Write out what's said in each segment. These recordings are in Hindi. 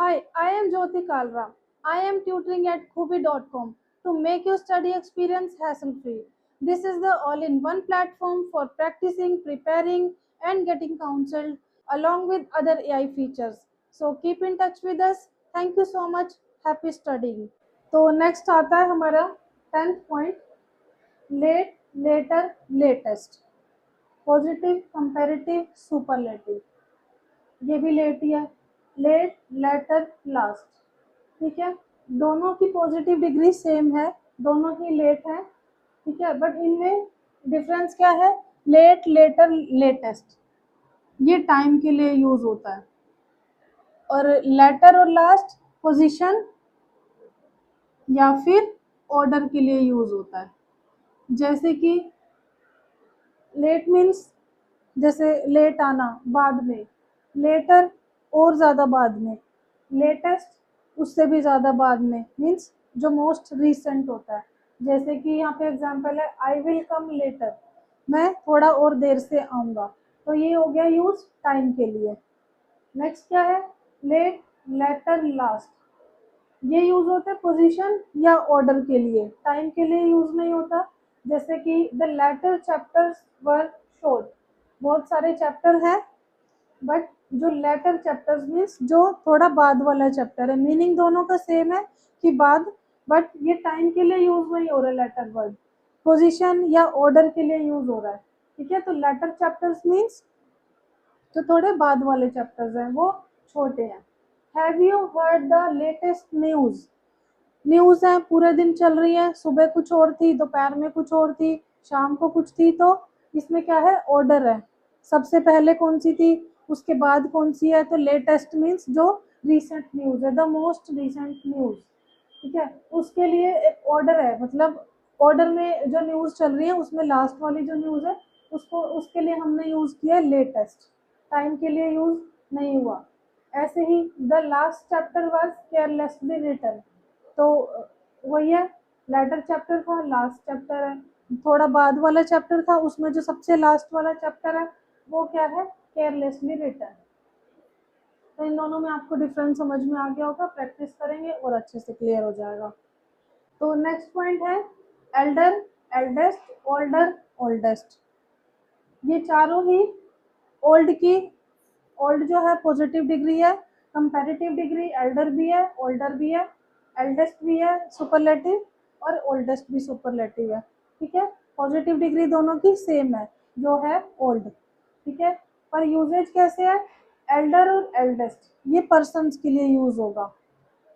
Hi, I am Jyoti Kalra. I am tutoring at Kubi.com to make your study experience hassle free. This is the all in one platform for practicing, preparing, and getting counseled along with other AI features. So keep in touch with us. Thank you so much. Happy studying. तो नेक्स्ट आता है हमारा 10th point, late, later, latest, positive, comparative, superlative. ये भी लेट ही है, लेट, लेटर, लास्ट। ठीक है, दोनों की पॉजिटिव डिग्री सेम है, दोनों ही लेट है। ठीक है, बट इनमें डिफरेंस क्या है? लेट, लेटर, लेटेस्ट ये टाइम के लिए यूज होता है, और लेटर और लास्ट पोजीशन या फिर ऑर्डर के लिए यूज होता है। जैसे कि लेट मीन्स जैसे लेट आना, बाद में। लेटर और ज़्यादा बाद में। लेटेस्ट उससे भी ज़्यादा बाद में, मीन्स जो मोस्ट रिसेंट होता है। जैसे कि यहाँ पे एग्जांपल है, आई विल कम लेटर, मैं थोड़ा और देर से आऊँगा। तो ये हो गया यूज टाइम के लिए। नेक्स्ट क्या है? Late, latter, last. ये यूज होता है पोजीशन या ऑर्डर के लिए, टाइम के लिए यूज नहीं होता। जैसे कि the latter chapters were short, बहुत सारे चैप्टर हैं, बट जो लेटर चैप्टर्स मीन्स जो थोड़ा बाद वाला चैप्टर है, मीनिंग दोनों का सेम है कि बाद, बट ये टाइम के लिए यूज नहीं हो रहा है लेटर वर्ड, पोजीशन या ऑर्डर के लिए यूज हो रहा है। ठीक है, तो लेटर चैप्टर्स मीन्स जो थोड़े बाद वाले चैप्टर्स हैं वो छोटे हैं। Have you heard the latest news? News है, पूरे दिन चल रही है, सुबह कुछ और थी, दोपहर में कुछ और थी, शाम को कुछ थी। तो इसमें क्या है? ऑर्डर है, सबसे पहले कौन सी थी, उसके बाद कौन सी है। तो लेटेस्ट मीन्स जो रिसेंट न्यूज है, द मोस्ट रिसेंट न्यूज। ठीक है, उसके लिए एक ऑर्डर है, मतलब ऑर्डर में जो न्यूज चल रही है उसमें लास्ट वाली जो न्यूज है उसको, उसके लिए हमने यूज किया लेटेस्ट, टाइम के लिए यूज नहीं हुआ। ऐसे ही the last chapter was carelessly written, तो वही है, लेटर चैप्टर था, लास्ट चैप्टर है। थोड़ा बाद वाला चैप्टर था, उसमें जो सबसे लास्ट वाला चैप्टर है वो क्या है? Carelessly written. तो इन दोनों में आपको डिफरेंस समझ में आ गया होगा, प्रैक्टिस करेंगे और अच्छे से क्लियर हो जाएगा। तो नेक्स्ट पॉइंट है एल्डर, एल्डेस्ट, ओल्डर, ओल्डेस्ट। ये चारों ही ओल्ड की, ओल्ड जो है पॉजिटिव डिग्री है, कंपैरेटिव डिग्री एल्डर भी है, ओल्डर भी है, एल्डेस्ट भी है सुपरलेटिव, और ओल्डेस्ट भी सुपरलेटिव है। ठीक है, पॉजिटिव डिग्री दोनों की सेम है, जो है ओल्ड। ठीक है, पर यूजेज कैसे है? एल्डर और एल्डेस्ट ये पर्सन्स के लिए यूज होगा,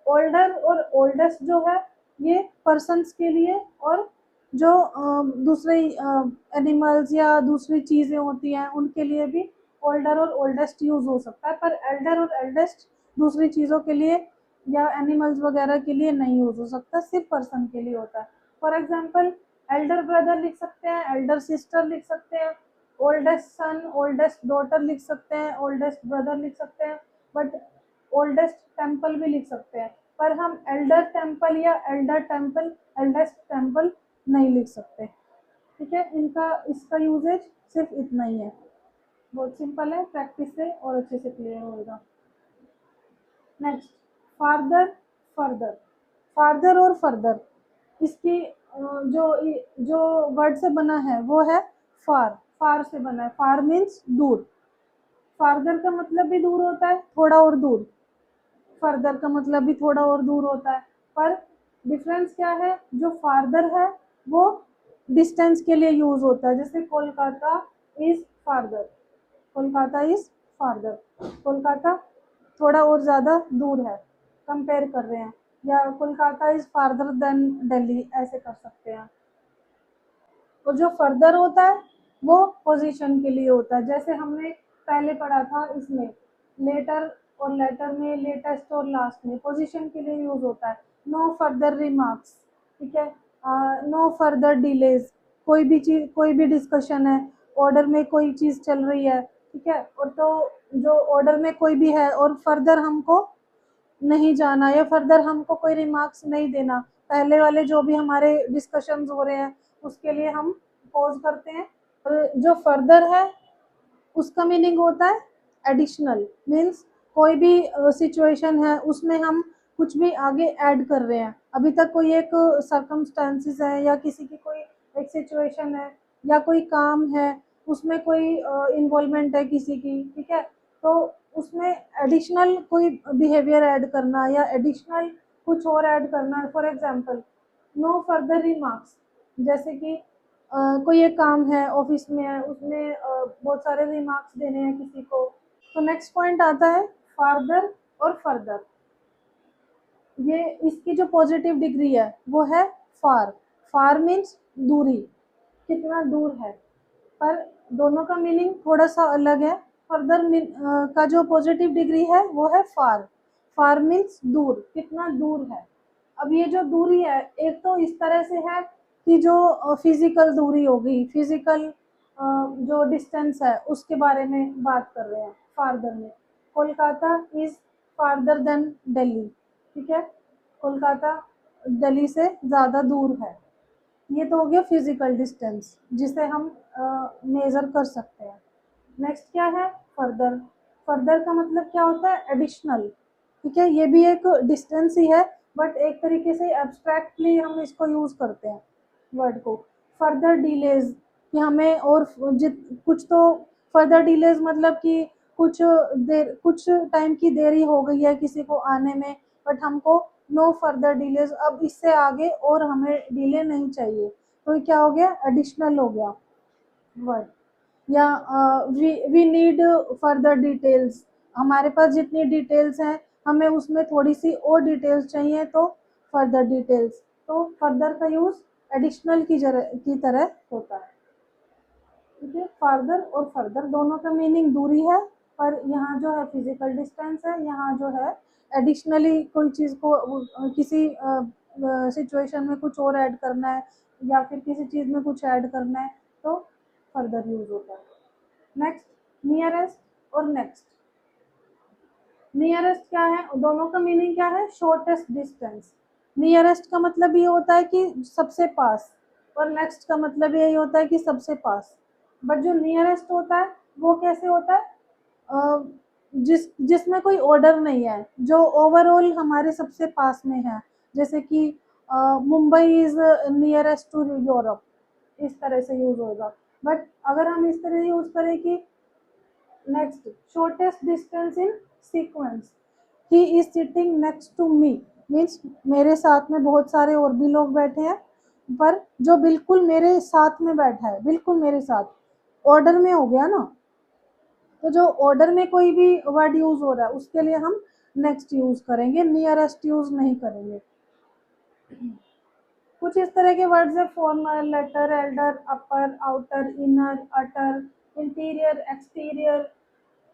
ओल्डर और ओल्डेस्ट जो है ये पर्सन्स के लिए, और जो दूसरे एनिमल्स या दूसरी चीज़ें होती हैं उनके लिए भी ओल्डर और ओल्डेस्ट यूज हो सकता है। पर एल्डर और एल्डेस्ट दूसरी चीज़ों के लिए या एनिमल्स वगैरह के लिए नहीं यूज हो सकता, सिर्फ पर्सन के लिए होता है। फॉर एग्जाम्पल एल्डर ब्रदर लिख सकते हैं, एल्डर सिस्टर लिख सकते हैं, ओल्डेस्ट सन, ओल्डेस्ट डॉटर लिख सकते हैं, ओल्डेस्ट ब्रदर लिख सकते हैं, बट ओल्डेस्ट टेम्पल भी लिख सकते हैं। पर हम एल्डर टेम्पल या एल्डर टेम्पल, एल्डेस्ट टेम्पल नहीं लिख सकते। ठीक है, इनका इसका यूजेज सिर्फ इतना ही है, बहुत सिंपल है, प्रैक्टिस से और अच्छे से क्लियर होगा। Next farther, further. फार्दर और फर्दर इसकी जो जो वर्ड से बना है वो है फार, फार से बना है। फार मीन्स दूर, फार्दर का मतलब भी दूर होता है, थोड़ा और दूर। फर्दर का मतलब भी थोड़ा और दूर होता है, पर डिफरेंस क्या है? जो फार्दर है वो डिस्टेंस के लिए यूज होता है। जैसे Kolkata is farther, Kolkata is farther, Kolkata थोड़ा और ज़्यादा दूर है, कंपेयर कर रहे हैं। या Kolkata is farther than Delhi, ऐसे कर सकते हैं। और जो फर्दर होता है वो पोजीशन के लिए होता है। जैसे हमने पहले पढ़ा था इसमें, लेटर और लेटर में, लेटेस्ट और लास्ट में पोजीशन के लिए यूज होता है। नो फर्दर रिमार्क्स, ठीक है, नो फर्दर डिलेज। कोई भी चीज, कोई भी डिस्कशन है, ऑर्डर में कोई चीज चल रही है, ठीक है, और तो जो ऑर्डर में कोई भी है और फर्दर हमको नहीं जाना या फर्दर हमको कोई रिमार्क्स नहीं देना, पहले वाले जो भी हमारे डिस्कशंस हो रहे हैं उसके लिए हम पॉज करते हैं। और जो फर्दर है उसका मीनिंग होता है एडिशनल, मीन्स कोई भी सिचुएशन है उसमें हम कुछ भी आगे ऐड कर रहे हैं। अभी तक कोई एक सर्कमस्टेंसेस है या किसी की कोई एक सिचुएशन है या कोई काम है, उसमें कोई इन्वॉल्वमेंट है किसी की, ठीक है, तो उसमें एडिशनल कोई बिहेवियर ऐड करना या एडिशनल कुछ और ऐड करना। For example, no further remarks, जैसे कि कोई एक काम है ऑफिस में है, उसमें बहुत सारे रिमार्क्स देने हैं किसी को। तो नेक्स्ट पॉइंट आता है फार्दर और फर्दर। ये इसकी जो पॉजिटिव डिग्री है वो है फार। फार मीन्स दूरी, कितना दूर है, पर दोनों का मीनिंग थोड़ा सा अलग है। फर्दर का जो पॉजिटिव डिग्री है वो है फार। फार मीन्स दूर, कितना दूर है। अब ये जो दूरी है, एक तो इस तरह से है कि जो फिजिकल दूरी होगी, फिजिकल जो डिस्टेंस है उसके बारे में बात कर रहे हैं फार्दर में। Kolkata is farther than Delhi, ठीक है, कोलकाता दिल्ली से ज़्यादा दूर है। ये तो हो गया फिजिकल डिस्टेंस जिसे हम मेजर कर सकते हैं। नेक्स्ट क्या है, फर्दर। फर्दर का मतलब क्या होता है, एडिशनल, ठीक है, ये भी एक डिस्टेंस ही है, बट एक तरीके से एब्स्ट्रैक्टली हम इसको यूज करते हैं वर्ड को। फर्दर डिलेज, कि हमें और कुछ तो, फर्दर डिलेज मतलब कि कुछ टाइम की देरी हो गई है किसी को आने में, बट हमको नो फर्दर डिलेज, अब इससे आगे और हमें डिले नहीं चाहिए, तो ये क्या हो गया, एडिशनल हो गया वर्ड। या वी नीड फर्दर डिटेल्स, हमारे पास जितनी डिटेल्स हैं हमें उसमें थोड़ी सी और डिटेल्स चाहिए, तो फर्दर डिटेल्स। तो फर्दर का यूज एडिशनल की तरह होता है, ठीक है। फार्दर और फर्दर दोनों का मीनिंग दूरी है, पर यहाँ जो है फिजिकल डिस्टेंस है, यहाँ जो है एडिशनली कोई चीज़ को किसी सिचुएशन में कुछ और ऐड करना है या फिर किसी चीज़ में कुछ ऐड करना है, तो फर्दर यूज होता है। नेक्स्ट, नियरेस्ट और नेक्स्ट। नियरेस्ट क्या है, दोनों का मीनिंग क्या है, शॉर्टेस्ट डिस्टेंस। नियरेस्ट का मतलब ये होता है कि सबसे पास, और नेक्स्ट का मतलब यही होता है कि सबसे पास। बट जो नियरेस्ट होता है वो कैसे होता है, जिसमें कोई ऑर्डर नहीं है, जो ओवरऑल हमारे सबसे पास में है, जैसे कि Mumbai is nearest to Europe, इस तरह से यूज होगा। बट अगर हम इस तरह यूज करें कि next, shortest distance in sequence, he is sitting next to me, means मेरे साथ में बहुत सारे और भी लोग बैठे हैं, पर जो बिल्कुल मेरे साथ में बैठा है, बिल्कुल मेरे साथ, ऑर्डर में हो गया ना। तो जो ऑर्डर में कोई भी वर्ड यूज हो रहा है उसके लिए हम नेक्स्ट यूज करेंगे, नियरेस्ट यूज नहीं करेंगे। कुछ इस तरह के वर्ड्स है, former, latter, elder, upper, outer, inner, utter, interior, exterior,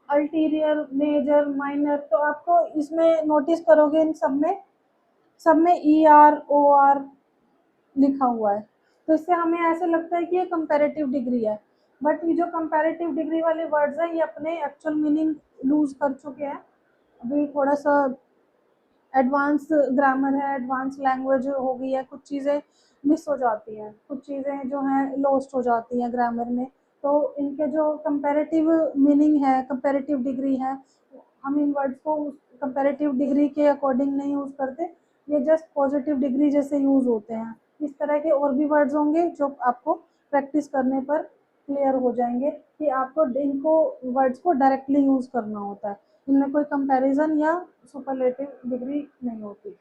ulterior, major, minor. तो आपको इसमें नोटिस करोगे इन सब में ई आर ओ आर लिखा हुआ है, तो इससे हमें ऐसे लगता है कि ये कंपैरेटिव डिग्री है। बट ये जो कंपैरेटिव डिग्री वाले वर्ड्स हैं ये अपने एक्चुअल मीनिंग लूज कर चुके हैं। अभी थोड़ा सा एडवांस ग्रामर है, एडवांस लैंग्वेज हो गई है, कुछ चीज़ें मिस हो जाती हैं, कुछ चीज़ें जो हैं लॉस्ट हो जाती हैं ग्रामर में। तो इनके जो कंपैरेटिव मीनिंग है, कंपैरेटिव डिग्री है, हम इन वर्ड्स को कंपैरेटिव डिग्री के अकॉर्डिंग नहीं यूज़ करते, ये जस्ट पॉजिटिव डिग्री जैसे यूज़ होते हैं। इस तरह के और भी वर्ड्स होंगे जो आपको प्रैक्टिस करने पर क्लियर हो जाएंगे कि आपको इनको वर्ड्स को डायरेक्टली यूज़ करना होता है, इनमें कोई कंपैरिजन या सुपरलेटिव डिग्री नहीं होती।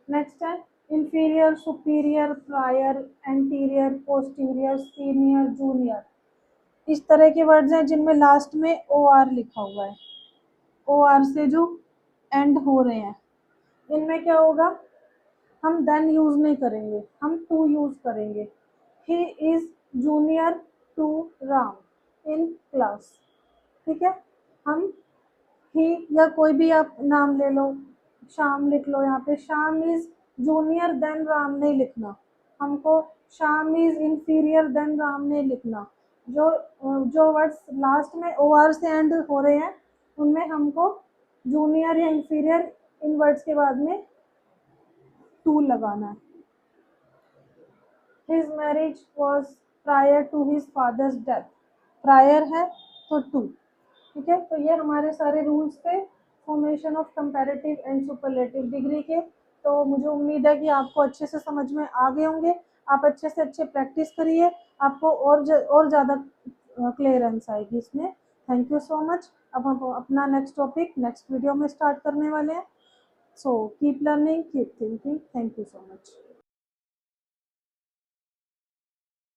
नेक्स्ट है inferior, superior, prior, anterior, posterior, senior, junior. इस तरह के वर्ड्स हैं जिनमें लास्ट में ओ आर लिखा हुआ है, ओ आर से जो एंड हो रहे हैं। इनमें क्या होगा, हम देन यूज नहीं करेंगे, हम टू यूज करेंगे। He is junior to Ram in class, ठीक है। हम ही या कोई भी आप नाम ले लो, श्याम लिख लो, यहाँ पे Shyam is junior than Ram नहीं लिखना, हमको Shyam is inferior than Ram नहीं लिखना। जो जो वर्ड्स लास्ट में ओ आर से एंड हो रहे हैं उनमें हमको जूनियर या इंफीरियर इन वर्ड्स के बाद में टू लगाना है। His marriage was prior to his father's death, prior है तो टू, ठीक है, तो ये हमारे सारे रूल्स थे formation of comparative and superlative degree के। तो मुझे उम्मीद है कि आपको अच्छे से समझ में आ गए होंगे। आप अच्छे से अच्छे प्रैक्टिस करिए, आपको और ज़्यादा क्लियरेंस आएगी इसमें। Thank you so much. अब हम अपना नेक्स्ट टॉपिक नेक्स्ट वीडियो में स्टार्ट करने वाले हैं। So keep learning, keep thinking. Thank you so much.